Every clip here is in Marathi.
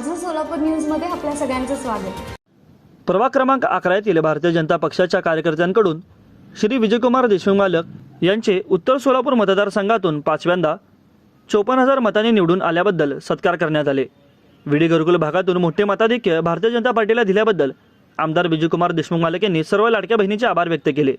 माझं सोलापूर न्यूजमध्ये आपल्या सगळ्यांचं स्वागत। प्रभाग क्रमांक 11 येथील भारतीय जनता पक्षाच्या कार्यकर्त्यांकडून श्री विजयकुमार देशमुख मालक यांचे उत्तर सोलापूर मतदारसंघातून 5व्यांदा 54,000 मतांनी निवडून आल्याबद्दल सत्कार करण्यात आले। विडी घरकुल भागातून मोठे मताधिक्य भारतीय जनता पार्टीला दिल्याबद्दल आमदार विजयकुमार देशमुख मालक यांनी सर्व लाडक्या बहिणींचे आभार व्यक्त केले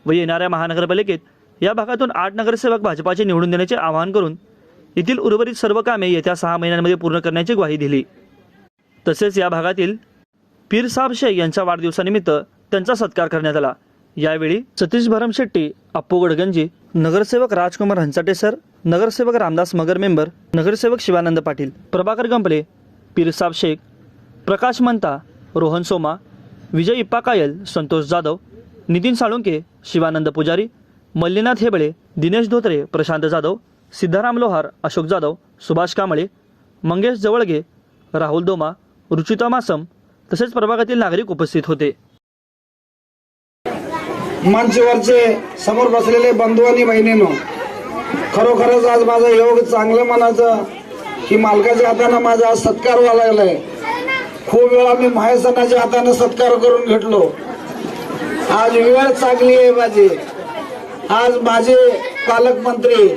व येणाऱ्या महानगरपालिकेत या भागातून 8 नगरसेवक भाजपाचे निवडून देण्याचे आवाहन करून येथील उर्वरित सर्व कामे येत्या 6 महिन्यांमध्ये पूर्ण करण्याची ग्वाही दिली। तसेच या भागातील पीर साहब शेख यांच्या वाढदिवसानिमित्त त्यांचा सत्कार करण्यात आला। यावेळी सतीश भरमशेट्टी, अप्पू गडगंजी, नगरसेवक राजकुमार हंचाटे सर, नगरसेवक रामदास मगर मेंबर, नगरसेवक शिवानंद पाटील, प्रभाकर गंपले, पीर साहब शेख, प्रकाश मंता, रोहन सोमा, विजय इप्पा कायल, संतोष जाधव, नितीन साळुंके, शिवानंद पुजारी, मल्लीनाथ हेबळे, दिनेश धोत्रे, प्रशांत जाधव, सिद्धाराम लोहार, अशोक जाधव, सुभाष कांबळे, मंगेश जवळगे, राहुल दोमा, रुचिता मासम तसेच प्रभागातील नागरिक उपस्थित होते। मंचवरचे समोर बसलेले बंधू आणि बहिणींनो, खरोखरच आज माझं योग चांगलं मनाचं की मालकाच्या हाताने माझा आज सत्कार व्हायला लागलाय। खूप वेळा मी महासनाच्या हाताने सत्कार करून घेतलो, आज वेळ चांगली आहे माझी। आज माझे पालकमंत्री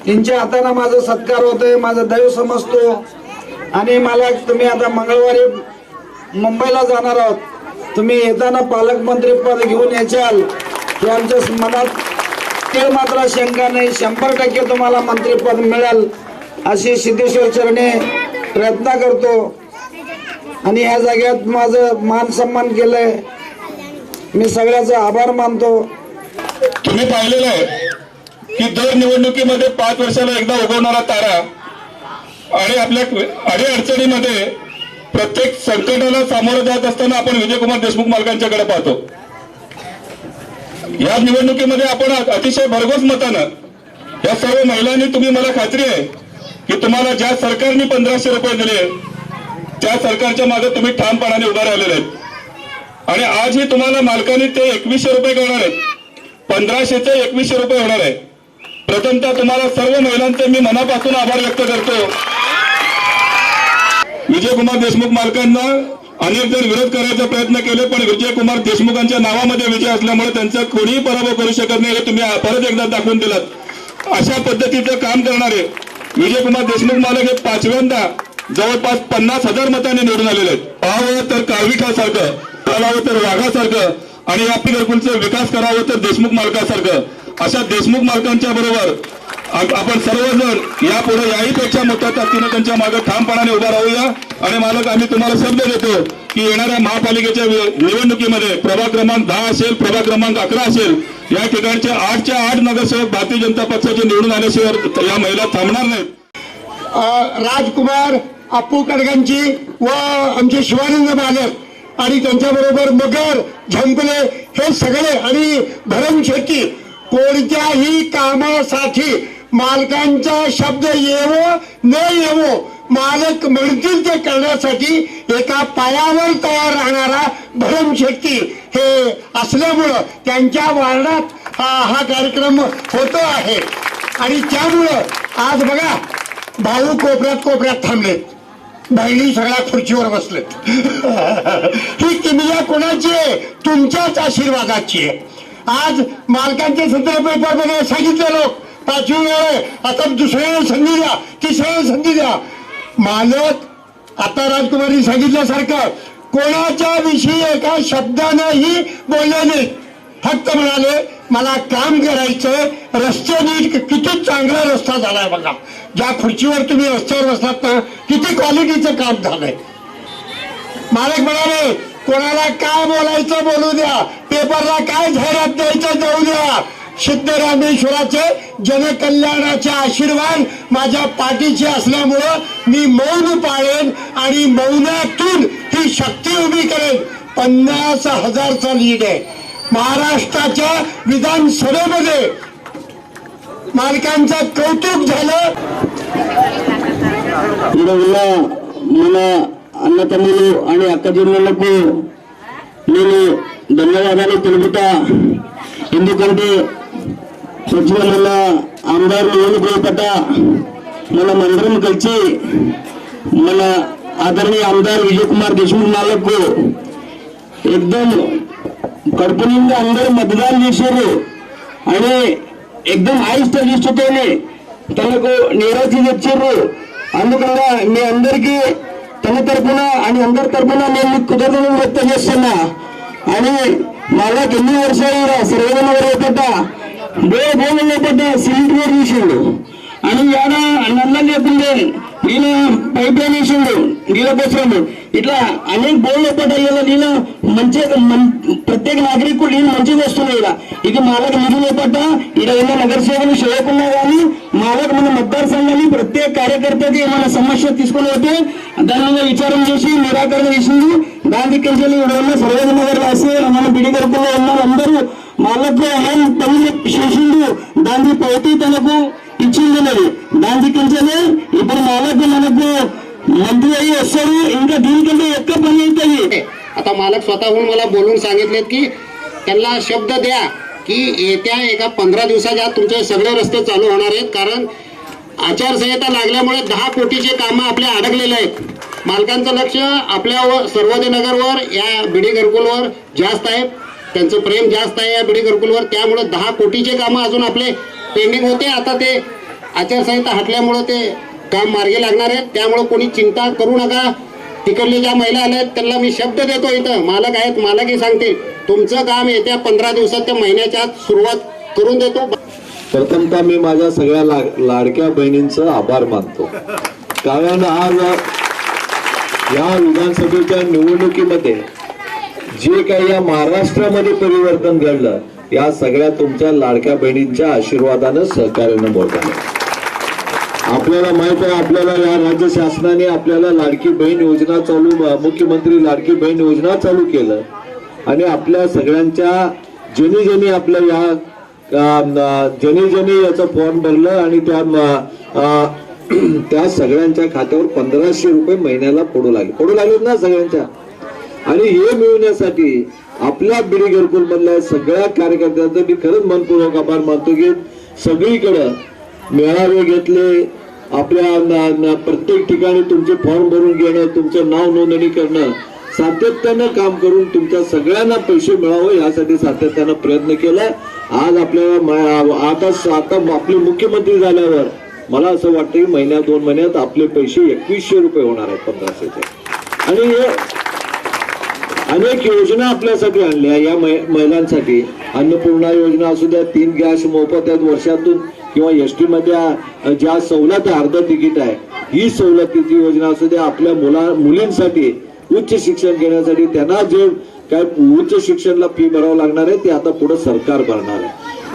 यांच्या हाताने माझा सत्कार होतोय, माझं दैव समजतो। आणि मला तुम्ही आता मंगळवारी मुंबईला जाणार आहोत, तुम्ही येताना पालकमंत्री पद घेऊन याल हे आमच्या मनात ते मात्र शंका नाही, 100% तुम्हाला मंत्रीपद मिळेल अशी सिद्धेश्वर चरणी प्रयत्न करतो। आणि या जागेत माझं मान सन्मान केलंय, मी सगळ्याचा आभार मानतो। तुम्ही पाहिलेलं आहे की दर निवडणुकीमध्ये 5 वर्षाला एकदा उगवणारा तारा आणि आपल्या अडीअडचणीमध्ये प्रत्येक संकटाला सामोरं जात असताना आपण विजयकुमार देशमुख मालकांच्याकडे पाहतो। या निवडणुकीमध्ये आपण अतिशय भरघोस मतानं या सर्व महिलांनी, तुम्ही मला खात्री आहे की तुम्हाला ज्या सरकारने 1500 रुपये दिले त्या सरकारच्या मागे तुम्ही ठामपणाने उभा राहिलेले आहेत। आणि आजही तुम्हाला मालकांनी ते 2100 रुपये करणार आहेत, 1500चे 2100 रुपये होणार आहे। प्रथमतः तुम्हाला सर्व महिलांचे मी मनापासून आभार व्यक्त करतो। विजयकुमार देशमुख मालकांना अनेक जण विरोध करायचा प्रयत्न केले, पण विजयकुमार देशमुखांच्या नावामध्ये विजय असल्यामुळे त्यांचा कोणीही पराभव करू शकत नाही हे तुम्ही परत एकदा दाखवून दिलात। अशा पद्धतीचं काम करणारे विजयकुमार देशमुख मालक हे 5व्यांदा जवळपास 50,000 मतांनी निवडून आलेले आहेत। पाहावं तर काळविठासारखं, पाहावं तर वाघासारखं आणि आपली घरकुलचा विकास करावा तर देशमुख मालकासारखं, अशा देशमुख मालकांच्या बरोबर आपण सर्वजण यापुढे याहीपेक्षा मोठ्या ताकदीने त्यांच्या मागे ठामपणाने उभा राहूया। आणि मालक, आम्ही तुम्हाला शब्द देतो की येणाऱ्या महापालिकेच्या निवडणुकीमध्ये प्रभाग क्रमांक 10 असेल, प्रभाग क्रमांक 11 असेल, या ठिकाणचे 8च्या 8 नगरसेवक भारतीय जनता पक्षाचे निवडून आल्याशिवाय या महिला थांबणार नाहीत। राजकुमार, अप्पू कडगंजी व आमचे शिवानंद मालक आणि त्यांच्याबरोबर मगर, झंपले हे सगळे आणि भरमशेट्टी कोणत्याही कामासाठी मालकांचा शब्द येवो न येवो, मालक म्हणतील ते करण्यासाठी एका पायावर तयार राहणारा भरमशेट्टी हे असल्यामुळं त्यांच्या वार्डात हा कार्यक्रम होतो आहे। आणि त्यामुळं आज बघा, भाऊ कोपऱ्यात थांबलेत, बहिणी सगळ्या खुर्चीवर बसलेत। ही किमया कोणाची आहे? तुमच्याच आशीर्वादाची आहे। आज मालकांचे सत्र पेपर मध्ये सांगितले लोक 5वी वेळ, आता दुसऱ्या संधी द्या, तिसऱ्या संधी द्या। मालक आता राजकुमारी सांगितल्यासारखं कोणाच्या विषयी एका शब्दानेही बोलले नाही, फक्त म्हणाले मला काम करायचंय, रस्ते नीट, किती चांगला रस्ता झालाय बघा, ज्या खुर्चीवर तुम्ही रस्त्यावर बसलात ना किती क्वालिटीचं काम झालंय। मालक म्हणाले कोणाला काय बोलायचं बोलू द्या, पेपरला काय जाहिरात द्यायचं जाऊ द्या, सिद्धरामेश्वराचे जनकल्याणाचे आशीर्वाद माझ्या पाठीशी असल्यामुळं मी मौन पाळेन आणि मौनातून ही शक्ती उभी करेन। 50,000चा लीड आहे महाराष्ट्राच्या विधानसभेमध्ये। मालकांचं कौतुक झालं। మన అన్న తమ్ములు అని అక్క జిల్లాలకు నేను ధన్యవాదాలు తెలుపుతా। ఎందుకంటే సచివాలయ ఆమదారులు ఏమి కోపట మనమందరం కలిసి మన आदरणीय आमदार विजयकुमार देशमुख मालक को एकदम कड़पनिंदा अंदर मतदान చేశారు आणि एकदम అయిష్టతోనే తనకు నీరాజీ తెచ్చారు. అందుకని మీ అందరికీ తన తరపున आणि అందరి తరపున నేను కృతజ్ఞతలు వ్యక్తం చేస్తున్నా. आणि मला ఎన్ని వర్షాలు సర్వేదన వరపడ్డ బోధన లేపడ్డ సిలిండర్ తీసిండు आणि యాడ నల్ల లేకుండే ఈయన పైప్ లైన్ వేసిండు నీళ్ళ కోసం. ఇట్లా అనేక బోర్లు లేపడ్డా నీళ్ళ మంచిగా ప్రత్యేక నాగరికులు నీళ్ళు మంచిగా వస్తున్నాయి. ఇక మాలకు నిధులు లేపడ్డా ఇక్కడ ఉన్న నగరసేవలు చేయకున్నా కానీ మాలకు మన मतदार సంఘాన్ని ప్రత్యేక కార్యకర్తకి ఏమైనా సమస్య తీసుకుని పోతే దాని మీద విచారం చేసి నిరాకరణ చేసింది. దానికి ఇక్కడ ఉన్న సర్వేద నగర్ రాసి మన బిడి గరుకుల్లో ఉన్న అందరూ మాలకు ఏం పనులు చేసిండు దాని పైకి తనకు ఇచ్చింది. దానికి ఇప్పుడు మాలకు మనకు मंत्री आई असं ఇంకా దీనికంటే ఎక్కువ పని అవుతాయి. आता मालक स्वतःहून मला बोलून सांगितलेत की त्यांना शब्द द्या की येत्या एका 15 दिवसाच्या आत तुमचे सगळे रस्ते चालू होणार आहेत. कारण आचारसंहिता लागल्यामुळे 10 कोटीचे कामं आपले अडकलेले आहेत. मालकांचं लक्ष आपल्या सर्वोदय नगरवर या बिडी घरकुलवर जास्त आहे. त्यांचं प्रेम जास्त आहे या बिडी घरकुलवर. त्यामुळे 10 कोटीचे कामं अजून आपले पेंडिंग होते. आता ते आचारसंहिता हटल्यामुळे ते काम मार्गी लागणार आहे. त्यामुळे कोणी चिंता करू नका. तिकडले ज्या महिला आल्या त्यांना मी शब्द देतो. इथं मालक आहेत, मालकही सांगतील तुमचं काम येत्या 15 दिवसात त्या महिन्याच्या आत सुरुवात करून देतो. प्रथमतः मी माझ्या सगळ्या लाडक्या बहिणींचं आभार मानतो. कारण आज या विधानसभेच्या निवडणुकीमध्ये जे काही या महाराष्ट्रामध्ये परिवर्तन घडलं या सगळ्या तुमच्या लाडक्या बहिणींच्या आशीर्वादानं सहकार्यानं होत आहे. आपल्याला माहित आहे, आपल्याला या राज्य शासनाने आपल्याला लाडकी बहीण योजना चालू, मुख्यमंत्री लाडकी बहीण योजना चालू केलं आणि आपल्या सगळ्यांच्या ज्यांनी आपल्या या ज्यांनी याचा फॉर्म भरलं आणि त्या सगळ्यांच्या खात्यावर 1500 रुपये महिन्याला पडू लागलेत ना सगळ्यांच्या. आणि हे मिळवण्यासाठी आपल्या बिडी घरकुल मधल्या सगळ्या कार्यकर्त्यांचा मी खरंच मनपूर्वक आभार मानतो की सगळीकडे मेळावे घेतले. आपल्या प्रत्येक ठिकाणी तुमचे फॉर्म भरून घेणं, तुमचं नाव नोंदणी करणं, सातत्यानं काम करून तुमच्या सगळ्यांना पैसे मिळावे यासाठी सातत्यानं प्रयत्न केला. आज आपल्याला आता आपले मुख्यमंत्री झाल्यावर मला असं वाटतं की महिन्यात 2 महिन्यात आपले पैसे 2100 रुपये होणार आहेत 1500चे. आणि अनेक योजना आपल्यासाठी आणल्या या महिलांसाठी. अन्नपूर्णा योजना असू द्या, 3 गॅस मोफत आहेत वर्षातून, किंवा एसटी मध्ये ज्या सवलत अर्ध तिकीट आहे ही सवलतीची योजना असू द्या. आपल्या मुलींसाठी उच्च शिक्षण घेण्यासाठी त्यांना जे काय उच्च शिक्षणाला फी भरावं लागणार आहे ते आता पुढे सरकार भरणार आहे.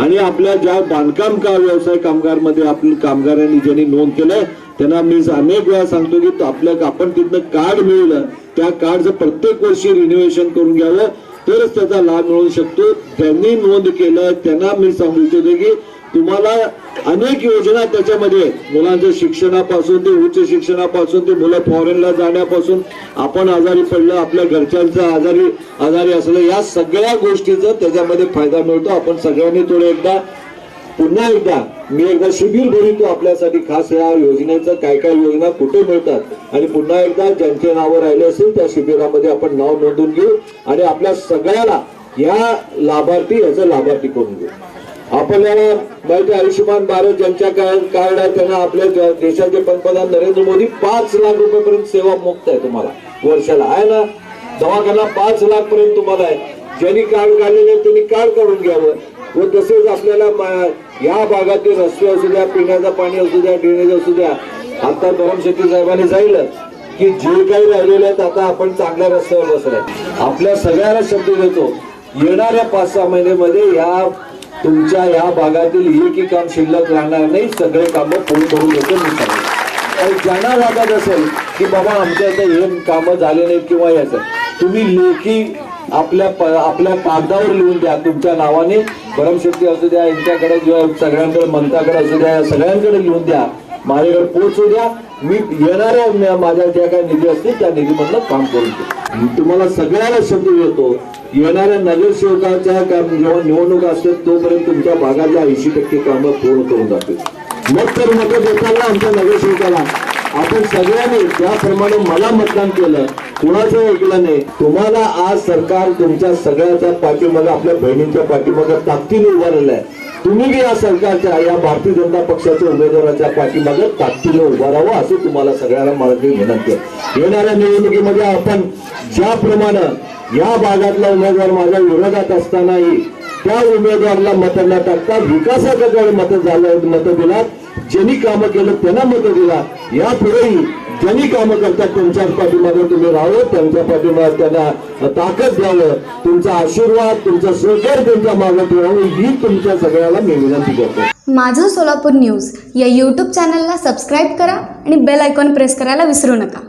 आणि आपल्या ज्या बांधकाम व्यवसाय कामगारमध्ये आपल्या कामगारांनी ज्यांनी नोंद केलंय त्यांना मी अनेक वेळा सांगतो की आपण तिथनं कार्ड मिळलं त्या कार्डचं प्रत्येक वर्षी रिन्युएशन करून घ्यावं तरच त्याचा लाभ मिळू शकतो. त्यांनी नोंद केलं त्यांना मी सांगू इच्छितो की तुम्हाला अनेक योजना त्याच्यामध्ये मुलांच्या शिक्षणापासून ते उच्च शिक्षणापासून ते मुलं फॉरेनला जाण्यापासून आपण आजारी पडलं आपल्या घरच्यांचा आजारी असलं या सगळ्या गोष्टीचा त्याच्यामध्ये फायदा मिळतो. आपण सगळ्यांनी थोडं पुन्हा एकदा मी शिबिर भरवतो आपल्यासाठी खास या योजनेचं काय काय योजना कुठे मिळतात आणि पुन्हा एकदा ज्यांचे नावं राहिले असेल त्या शिबिरामध्ये आपण नाव नोंदवून घेऊ आणि आपल्या सगळ्याला या याचं लाभार्थी करून घेऊ. आपल्याला माहिती आयुष्यमान भारत ज्यांच्या कार्ड आहे त्यांना आपल्या देशाचे पंतप्रधान नरेंद्र मोदी 5 लाख रुपयापर्यंत सेवा मुक्त आहे तुम्हाला वर्षाला आहे ना. दवाखाना 5 लाख पर्यंत तुम्हाला आहे. ज्यांनी कार्ड काढलेले त्यांनी कार्ड काढून घ्यावं. व तसेच आपल्याला या भागातील रस्ते असू द्या, पिण्याचं पाणी असू द्या, ड्रेनेज असू द्या. आता शेट्टी साहेबांनी सांगितलं की जे काही राहिलेले आहेत आता आपण चांगल्या रस्त्यावर बसलाय. आपल्या सगळ्यांना शब्द देतो येणाऱ्या 5-6 महिन्यामध्ये या तुमच्या या भागातील एकही काम शिल्लक राहणार नाही. सगळे कामं पूर्ण करून देतो मी सांगतो. आणि ज्यांना वाटत असेल की बाबा आमच्या इथे हे कामं झाले नाहीत किंवा याचं तुम्ही लेखी आपल्या कागदावर लिहून द्या तुमच्या नावाने. शेट्टी असू द्या, यांच्याकडे सगळ्यांकडे मंत्राकडे असू द्या, सगळ्यांकडे लिहून द्या, माझ्याकडे पोहोचू द्या. मी येणाऱ्या माझ्या ज्या काही निधी असतील त्या निधीमधलं काम करून देतो. तुम्हाला सगळ्याला शब्द देतो येणाऱ्या नगरसेवकाच्या जेव्हा निवडणूक असते तोपर्यंत तुमच्या भागाच्या 80% कामं पूर्ण करून जातील. मग तर मतं देताना आमच्या नगरसेवकाला आपण सगळ्यांनी ज्याप्रमाणे मला मतदान केलं, कुणाचं ऐकलं नाही. तुम्हाला आज सरकार तुमच्या सगळ्याच्या पाठीमागे, आपल्या बहिणींच्या पाठीमागे ताकदीने उभारलेलं आहे. तुम्ही बी या सरकारच्या, या भारतीय जनता पक्षाच्या उमेदवाराच्या पाठीमागे ताकदीने उभा राहावं असं तुम्हाला सगळ्यांना माझी विनंती आहे. येणाऱ्या निवडणुकीमध्ये आपण ज्याप्रमाणे या भागातला उमेदवार माझ्या विरोधात असतानाही त्या उमेदवाराला मत न टाकता विकासाकडे मत दिला, ज्यांनी कामं केलं त्यांना मत दिला. यापुढेही ज्यांनी कामं करतात त्यांच्याच पाठीमागे तुम्ही राहावं, त्यांच्या पाठीमागे त्यांना ताकद द्यावं, तुमचा आशीर्वाद, तुमचं सहकार त्यांच्या मागे ठेवावं ही तुमच्या सगळ्याला मी विनंती करतो. माझं सोलापूर न्यूज या यूट्यूब चॅनलला सबस्क्राईब करा आणि बेल आयकॉन प्रेस करायला विसरू नका.